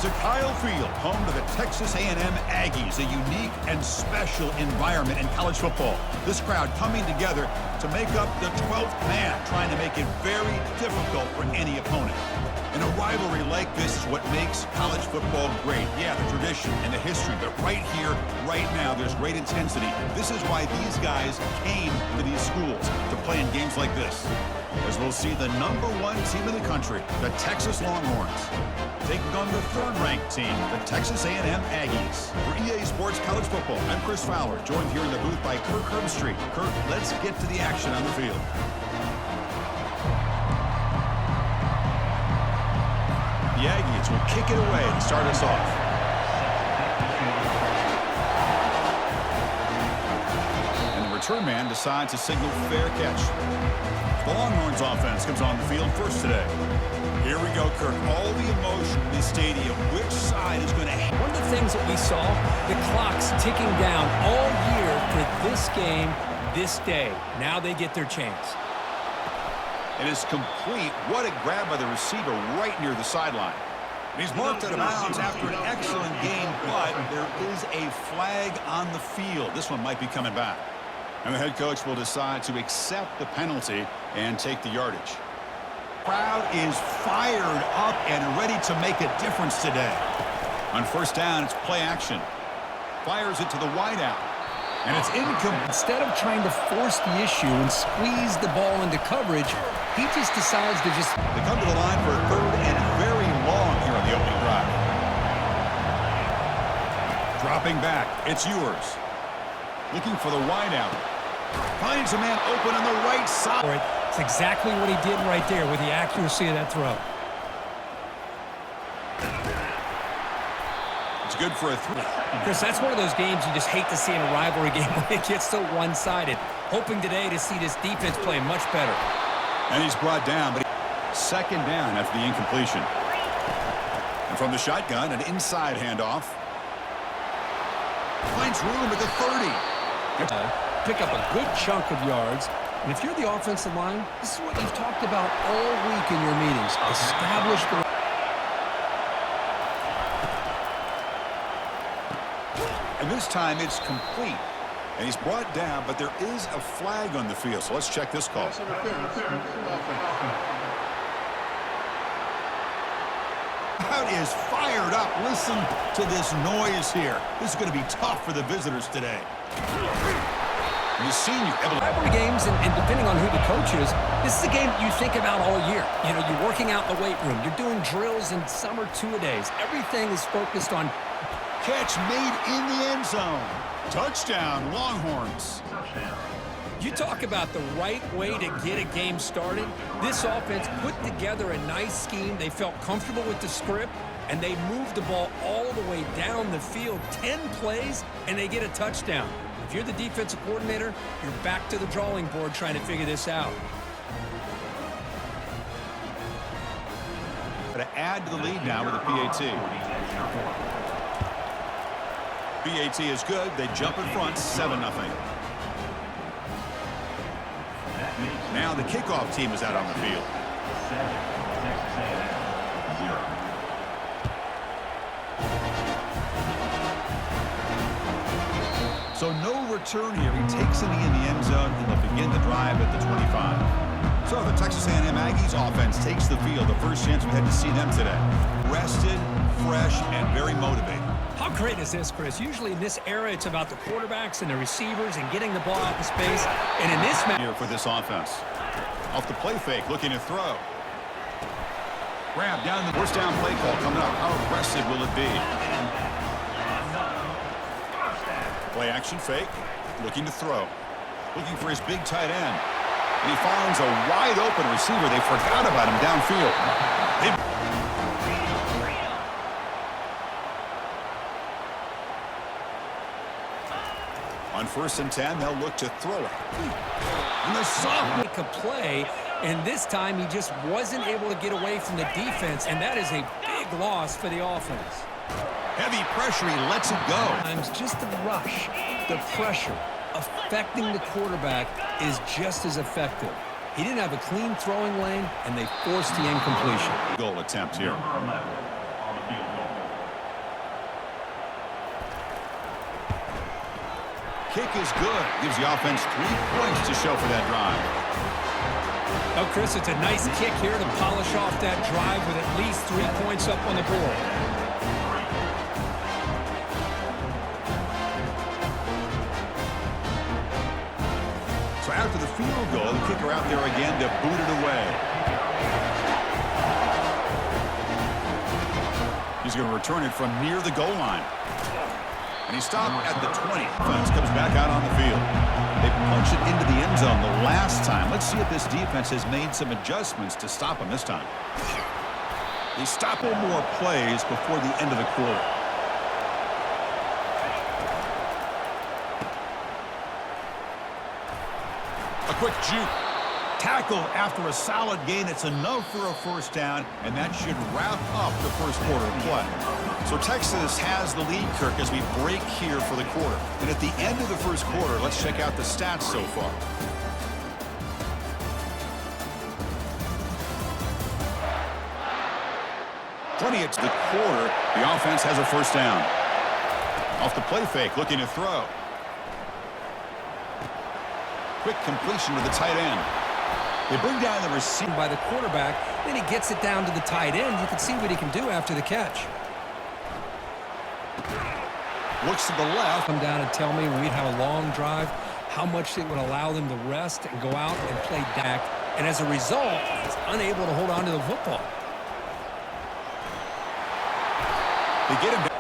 To Kyle Field, home to the Texas A&M Aggies, a unique and special environment in college football. This crowd coming together to make up the 12th man, trying to make it very difficult for any opponent. And a rivalry like this is what makes college football great. Yeah, the tradition and the history, but right here, right now, there's great intensity. This is why these guys came to these schools to play in games like this. As we'll see the #1 team in the country, the Texas Longhorns, taking on the third-ranked team, the Texas A&M Aggies. For EA Sports College Football, I'm Chris Fowler, joined here in the booth by Kirk Herbstreit. Kirk, let's get to the action on the field. The Aggies will kick it away to start us off. And the return man decides to signal fair catch. The Longhorns offense comes on the field first today. Here we go, Kirk. All the emotion in this stadium. Which side is going to hit? One of the things that we saw, the clock's ticking down all year for this game, this day. Now they get their chance. It is complete. What a grab by the receiver right near the sideline. And he's marked out of bounds after an excellent game, but there is a flag on the field. This one might be coming back. And the head coach will decide to accept the penalty and take the yardage. Crowd is fired up and ready to make a difference today. On first down, it's play action. Fires it to the wideout. And it's incomplete. Instead of trying to force the issue and squeeze the ball into coverage, he just decides to just... They come to the line for a third and very long here on the opening drive. Dropping back. It's yours. Looking for the wideout. Finds a man open on the right side. It's exactly what he did right there with the accuracy of that throw. It's good for a three. Chris, that's one of those games you just hate to see in a rivalry game when it gets so one-sided. Hoping today to see this defense play much better. And he's brought down, but second down after the incompletion. And from the shotgun, an inside handoff. Finds room at the 30. Pick up a good chunk of yards. And if you're the offensive line, this is what you've talked about all week in your meetings. Establish the... And this time it's complete. And he's brought down, but there is a flag on the field. So let's check this call. Crowd is fired up. Listen to this noise here. This is going to be tough for the visitors today. The senior rivalry games, and depending on who the coach is, this is a game you think about all year. You know, you're working out in the weight room. You're doing drills and summer two-a-days. Everything is focused on... Catch made in the end zone. Touchdown, Longhorns. You talk about the right way to get a game started. This offense put together a nice scheme. They felt comfortable with the script, and they moved the ball all the way down the field. 10 plays, and they get a touchdown. If you're the defensive coordinator, you're back to the drawing board trying to figure this out. To add to the lead now with a PAT. PAT is good. They jump in front, 7-0. Now the kickoff team is out on the field. So no return here. He takes it in the end zone, and they'll begin the drive at the 25. So the Texas A&M Aggies offense takes the field. The first chance we had to see them today. Rested, fresh, and very motivated. How great is this, Chris? Usually in this era, it's about the quarterbacks and the receivers and getting the ball out in space. And in this match... Here for this offense. Off the play fake, looking to throw. Grab down the first down play call coming up. How aggressive will it be? Play action fake, looking to throw. Looking for his big tight end. And he finds a wide open receiver. They forgot about him downfield. On 1st and 10, they'll look to throw it. And the sophomore make a play, and this time he just wasn't able to get away from the defense, and that is a big loss for the offense. Heavy pressure, he lets it go. Sometimes just the rush, the pressure, affecting the quarterback is just as effective. He didn't have a clean throwing lane, and they forced the incompletion. Goal attempt here. Kick is good. Gives the offense 3 points to show for that drive. Oh, Chris, it's a nice kick here to polish off that drive with at least 3 points up on the board. So after the field goal, the kicker out there again to boot it away. He's going to return it from near the goal line. And he stopped at the 20. Defense comes back out on the field. They punch it into the end zone the last time. Let's see if this defense has made some adjustments to stop him this time. They stop him more plays before the end of the quarter. A quick juke. Tackle after a solid gain. It's enough for a first down, and that should wrap up the first quarter of play. So Texas has the lead, Kirk, as we break here for the quarter. And at the end of the first quarter, let's check out the stats so far. Into the quarter, the offense has a first down. Off the play fake, looking to throw. Quick completion to the tight end. They bring down the receiver by the quarterback, then he gets it down to the tight end. You can see what he can do after the catch. Looks to the left. Come down and tell me when we'd have a long drive, how much it would allow them to rest and go out and play back. And as a result, he's unable to hold on to the football. They get him down.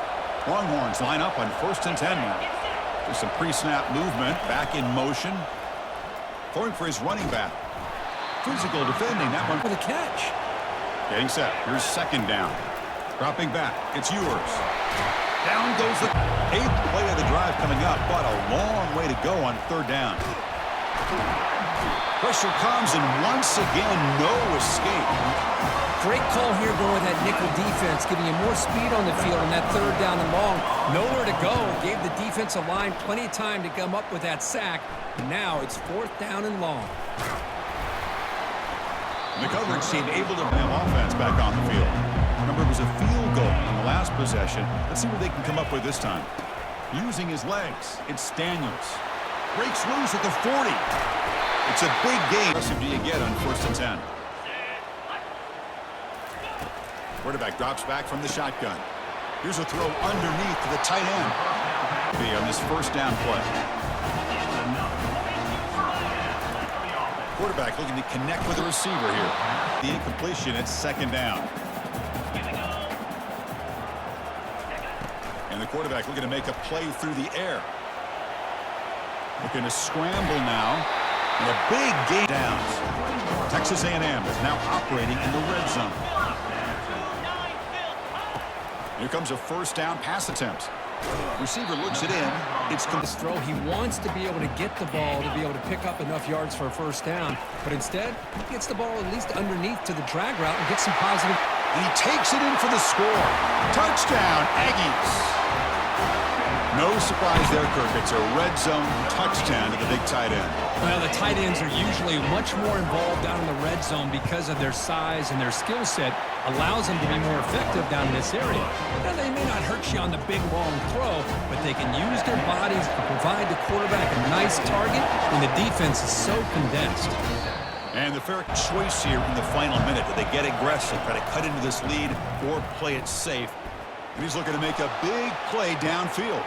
Longhorns line up on 1st and 10 now. There's some pre-snap movement, back in motion. Throwing for his running back. Physical defending that one for the catch. Getting set. Here's 2nd down. Dropping back. It's yours. Down goes the 8th play of the drive coming up, but a long way to go on 3rd down. Pressure comes, and once again, no escape. Great call here going with that nickel defense, giving you more speed on the field on that 3rd down and long. Nowhere to go. Gave the defensive line plenty of time to come up with that sack. Now it's 4th down and long. And the coverage team able to bring offense back on the field. Remember, it was a field goal in the last possession. Let's see what they can come up with this time. Using his legs, it's Daniels. Breaks loose at the 40. It's a big game. How aggressive do you get on 1st and 10? Quarterback drops back from the shotgun. Here's a throw underneath to the tight end. Be on this 1st down play. Quarterback looking to connect with the receiver here. The incompletion at 2nd down. And the quarterback looking to make a play through the air. Looking to scramble now. And a big gain downs. Texas A&M is now operating in the red zone. Here comes a 1st down pass attempt. Receiver looks it in. It's this throw. He wants to be able to get the ball to be able to pick up enough yards for a 1st down. But instead, he gets the ball at least underneath to the drag route and gets some positive. And he takes it in for the score. Touchdown, Aggies. No surprise there, Kirk. It's a red zone touchdown to the big tight end. Well, the tight ends are usually much more involved down in the red zone because of their size and their skill set allows them to be more effective down in this area. Now, they may not hurt you on the big, long throw, but they can use their bodies to provide the quarterback a nice target when the defense is so condensed. And the fair choice here in the final minute. Do they get aggressive, try to cut into this lead, or play it safe? And he's looking to make a big play downfield.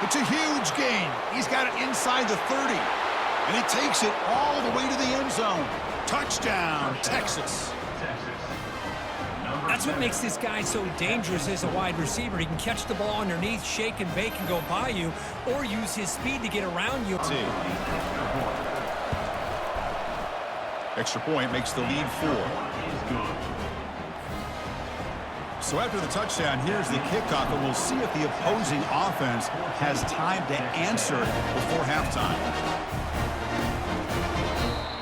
It's a huge gain. He's got it inside the 30. And he takes it all the way to the end zone. Touchdown, Texas. That's what makes this guy so dangerous as a wide receiver. He can catch the ball underneath, shake and bake and go by you, or use his speed to get around you. Extra point makes the lead 4. So after the touchdown, here's the kickoff, and we'll see if the opposing offense has time to answer before halftime.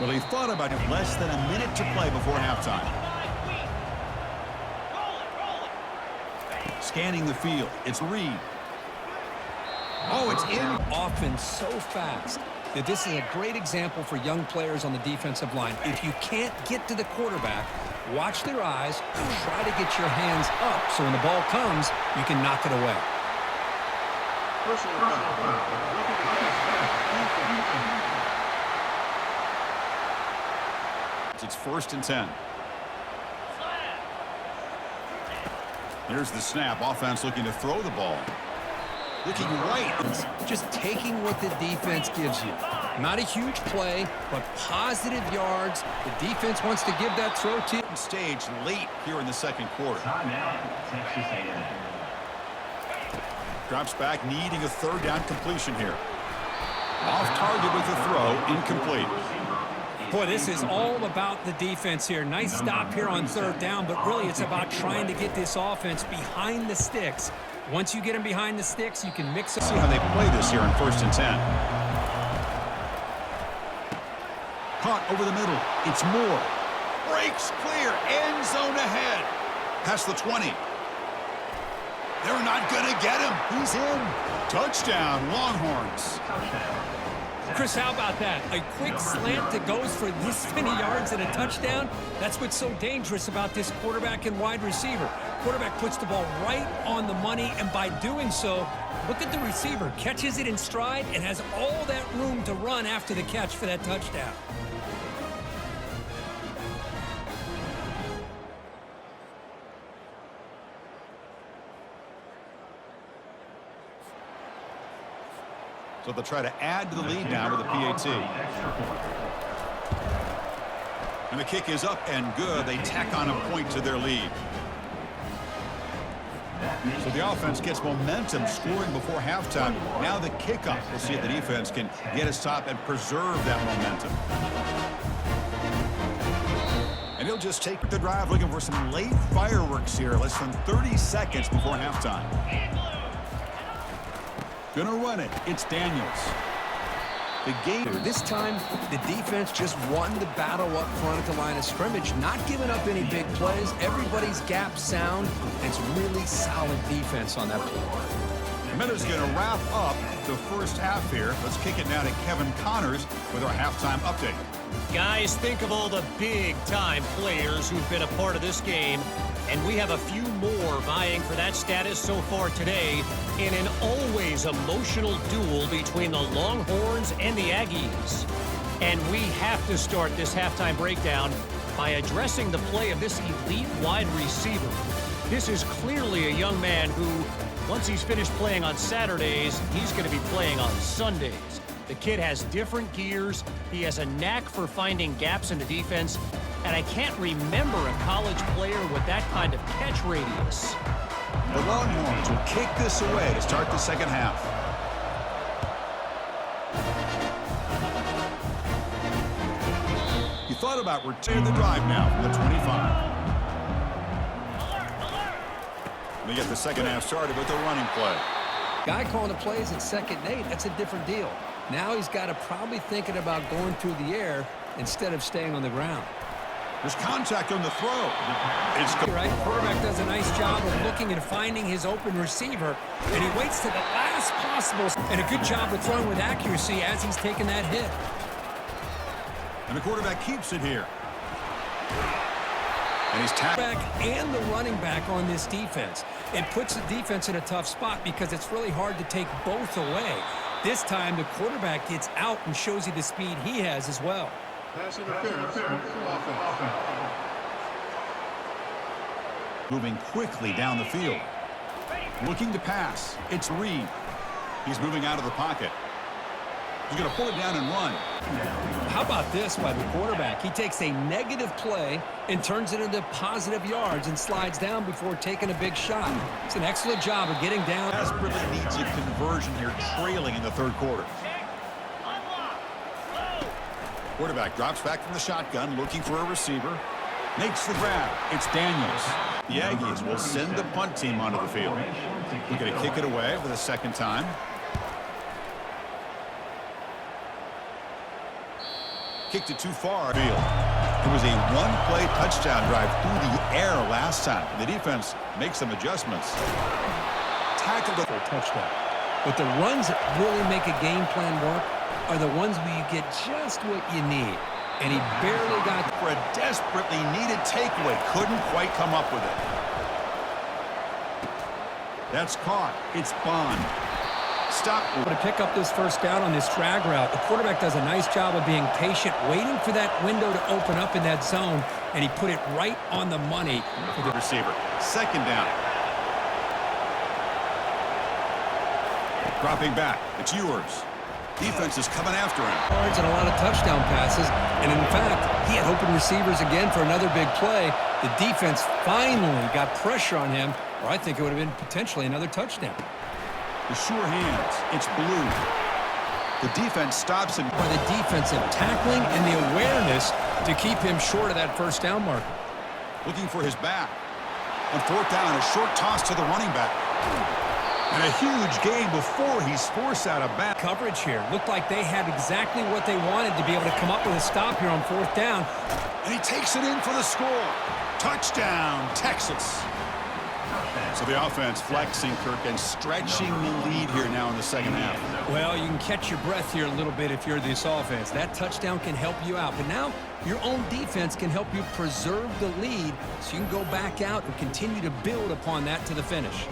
Well, he thought about it less than a minute to play before halftime. Scanning the field. It's Reed. Oh, it's in. Offense so fast that this is a great example for young players on the defensive line. If you can't get to the quarterback, watch their eyes and try to get your hands up so when the ball comes, you can knock it away. Personal foul. It's 1st and 10. Here's the snap. Offense looking to throw the ball. Looking right. Just taking what the defense gives you. Not a huge play, but positive yards. The defense wants to give that throw to you. Stage late here in the second quarter. Drops back, needing a 3rd down completion here. Off target with the throw, incomplete. Boy, this is all about the defense here. Nice stop here on 3rd down, but really it's about trying to get this offense behind the sticks. Once you get them behind the sticks, you can mix up. See how they play this here in 1st and 10. Caught over the middle. It's Moore. Breaks clear. End zone ahead. Past the 20. They're not going to get him. He's in. Touchdown, Longhorns. Chris, how about that? A quick slant that goes for this many yards and a touchdown. That's what's so dangerous about this quarterback and wide receiver. Quarterback puts the ball right on the money, and by doing so, look at the receiver. Catches it in stride and has all that room to run after the catch for that touchdown. So they'll try to add to the lead now with a PAT. And the kick is up and good. They tack on a point to their lead. So the offense gets momentum, scoring before halftime. Now the kickoff. We'll see if the defense can get a stop and preserve that momentum. And he'll just take the drive, looking for some late fireworks here. Less than 30 seconds before halftime. Gonna run it. It's Daniels. The game. This time, the defense just won the battle up front at the line of scrimmage, not giving up any big plays. Everybody's gap sound. It's really solid defense on that play. The minute's gonna wrap up the first half here. Let's kick it now to Kevin Connors with our halftime update. Guys, think of all the big-time players who've been a part of this game, and we have a few more vying for that status so far today in an always emotional duel between the Longhorns and the Aggies. And we have to start this halftime breakdown by addressing the play of this elite wide receiver. This is clearly a young man who, once he's finished playing on Saturdays, he's going to be playing on Sundays. The kid has different gears. He has a knack for finding gaps in the defense. And I can't remember a college player with that kind of catch radius. The Longhorns will kick this away to start the second half. You thought about returning the drive now from the 25. We get the second half started with a running play. Guy calling the plays at 2nd and 8, that's a different deal. Now he's got to probably thinking about going through the air instead of staying on the ground. There's contact on the throw. It's right. Quarterback does a nice job of looking and finding his open receiver, and he waits to the last possible, and a good job of throwing with accuracy as he's taking that hit. And the quarterback keeps it here. And he's tapped. And the running back on this defense. It puts the defense in a tough spot because it's really hard to take both away. This time, the quarterback gets out and shows you the speed he has as well. Pass interference. Offense. Moving quickly down the field. Looking to pass. It's Reed. He's moving out of the pocket. He's going to pull it down and run. How about this by the quarterback? He takes a negative play and turns it into positive yards and slides down before taking a big shot. It's an excellent job of getting down. Desperately needs a conversion here, trailing in the third quarter. Quarterback drops back from the shotgun, looking for a receiver. Makes the grab. It's Daniels. The Aggies will send the punt team onto the field. We're going to kick it away for the second time. Kicked it too far. It was a one-play touchdown drive through the air last time. The defense makes some adjustments. Tackled it for a touchdown. But the runs that really make a game plan work are the ones where you get just what you need. And he barely got for a desperately needed takeaway. Couldn't quite come up with it. That's caught. It's Bond. Stop. To pick up this first down on this drag route, the quarterback does a nice job of being patient, waiting for that window to open up in that zone, and he put it right on the money for the receiver. Second down. Dropping back. It's yours. Defense is coming after him. Yards and a lot of touchdown passes, and in fact, he had open receivers again for another big play. The defense finally got pressure on him, or I think it would have been potentially another touchdown. The sure hands. It's blue. The defense stops him. By the defensive tackling and the awareness to keep him short of that first down marker. Looking for his back. On fourth down, a short toss to the running back. And a huge gain before he's forced out of bounds. Coverage here. Looked like they had exactly what they wanted to be able to come up with a stop here on fourth down. And he takes it in for the score. Touchdown, Texas. So the offense flexing, Kirk, and stretching the lead here now in the second half. Well, you can catch your breath here a little bit if you're this offense. That touchdown can help you out. But now your own defense can help you preserve the lead so you can go back out and continue to build upon that to the finish.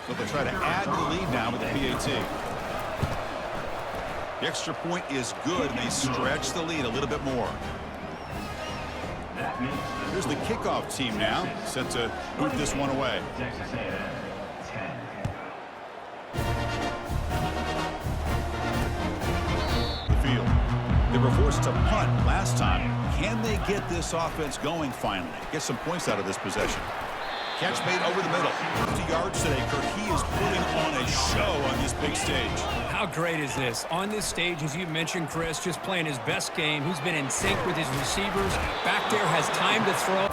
So they'll try to add to the lead now with the PAT. The extra point is good, and they stretch the lead a little bit more. Here's the kickoff team now, set to move this one away. The field. They were forced to punt last time. Can they get this offense going finally? Get some points out of this possession. Catch made over the middle. 50 yards today, Kirk. He is putting on a show on this big stage. How great is this? On this stage, as you mentioned, Chris, just playing his best game. He's been in sync with his receivers. Back there, has time to throw.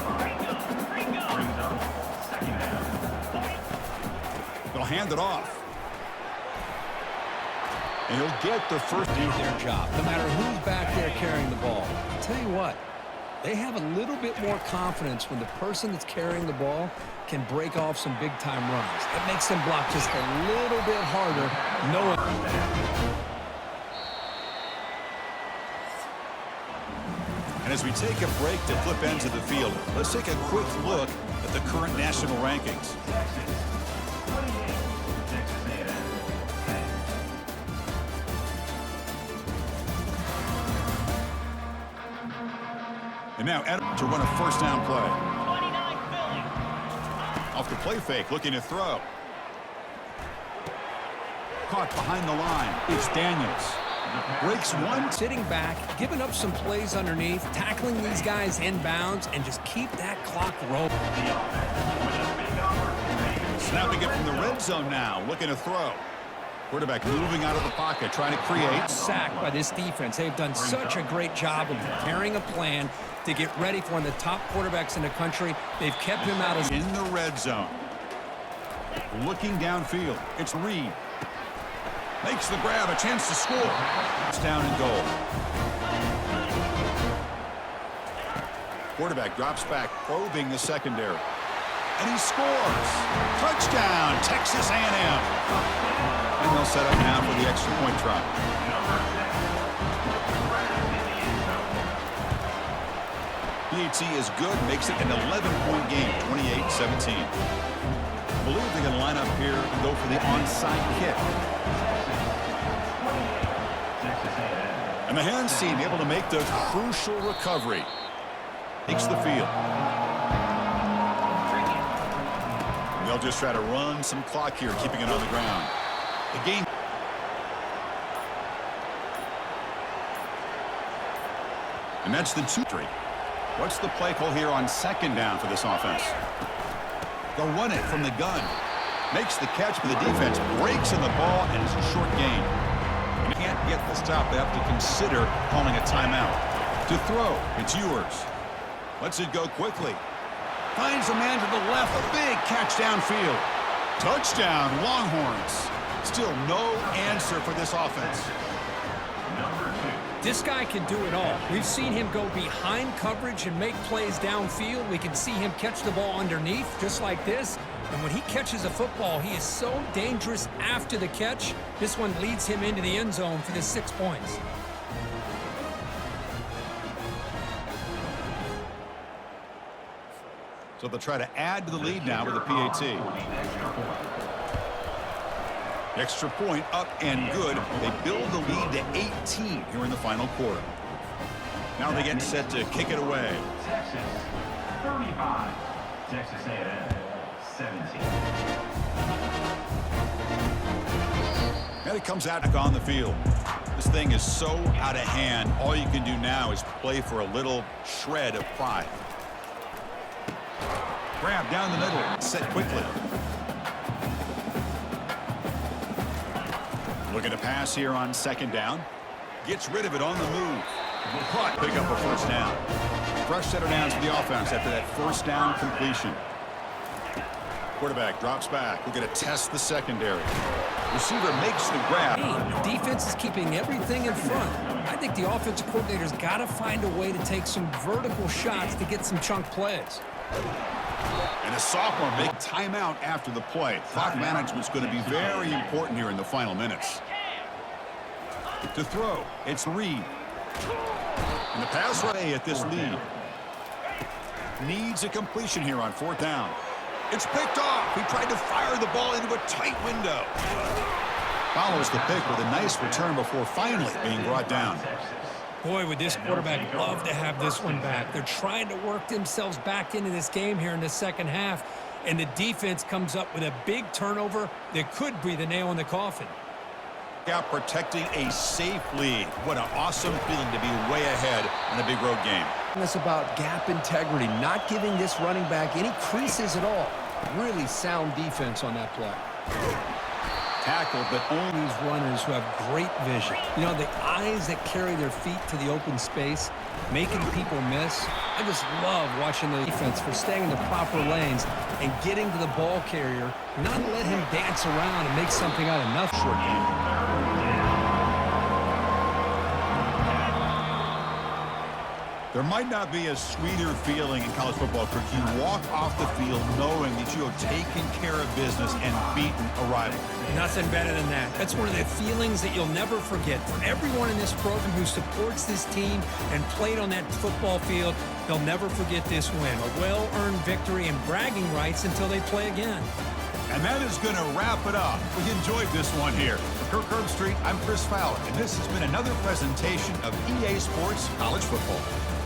They'll hand it off. And he'll get the first. Do their job, no matter who's back there carrying the ball. I'll tell you what, they have a little bit more confidence when the person that's carrying the ball can break off some big-time runs. It makes them block just a little bit harder, knowing. And as we take a break to flip ends of the field, let's take a quick look at the current national rankings. And now Ed to run a first down play. Off the play fake, looking to throw. Caught behind the line. It's Daniels. Breaks one. Sitting back, giving up some plays underneath, tackling these guys inbounds, and just keep that clock rolling. Snapping it from the red zone now, looking to throw. Quarterback moving out of the pocket, trying to create. Sacked by this defense. They've done such a great job of preparing a plan to get ready for one of the top quarterbacks in the country. They've kept him out of... In the red zone. Looking downfield. It's Reed. Makes the grab, a chance to score. It's down and goal. Quarterback drops back, probing the secondary. And he scores. Touchdown, Texas A&M. And they'll set up now for the extra point try. PAT is good, makes it an 11-point game, 28-17. I believe they're going to line up here and go for the onside kick. And the hands team able to make the crucial recovery. Takes the field. They'll just try to run some clock here, keeping it on the ground. The game. And that's the 2-3. What's the play call here on second down for this offense? They'll run it from the gun. Makes the catch, but the defense breaks in the ball, and it's a short gain. You can't get the stop. They have to consider calling a timeout. To throw, it's yours. Lets it go quickly. Finds a man to the left, a big catch downfield. Touchdown, Longhorns. Still no answer for this offense. This guy can do it all. We've seen him go behind coverage and make plays downfield. We can see him catch the ball underneath, just like this. And when he catches a football, he is so dangerous after the catch. This one leads him into the end zone for the 6 points. So they'll try to add to the lead now with the PAT. Extra point up and good. They build the lead to 18 here in the final quarter. Now they get set to kick it away. Texas 35, Texas A&M 17. And it comes out on the field. This thing is so out of hand. All you can do now is play for a little shred of pride. Grab down the middle, set quickly. Looking to pass here on second down. Gets rid of it on the move. But pick up a first down. Fresh set of downs for the offense after that first down completion. Quarterback drops back. We're going to test the secondary. Receiver makes the grab. Hey, defense is keeping everything in front. I think the offensive coordinator's got to find a way to take some vertical shots to get some chunk plays. And a sophomore make timeout after the play. Clock management's going to be very important here in the final minutes. To throw, it's Reed. And the pass away at this lead. Needs a completion here on fourth down. It's picked off. He tried to fire the ball into a tight window. Follows the pick with a nice return before finally being brought down. Boy, would this quarterback love to have this one back. They're trying to work themselves back into this game here in the second half, and the defense comes up with a big turnover that could be the nail in the coffin. Out protecting a safe lead. What an awesome feeling to be way ahead in a big road game. It's about gap integrity, not giving this running back any creases at all. Really sound defense on that play. Tackle, but only These runners who have great vision. You know, the eyes that carry their feet to the open space, making people miss. I just love watching the defense for staying in the proper lanes and getting to the ball carrier, not let him dance around and make something out of nothing. Short game. There might not be a sweeter feeling in college football if you walk off the field knowing that you have taken care of business and beaten a rival. Nothing better than that. That's one of the feelings that you'll never forget. For everyone in this program who supports this team and played on that football field, they'll never forget this win. A well-earned victory and bragging rights until they play again. And that is going to wrap it up. We enjoyed this one here. For Kirk Herbstreit, I'm Chris Fowler, and this has been another presentation of EA Sports College Football.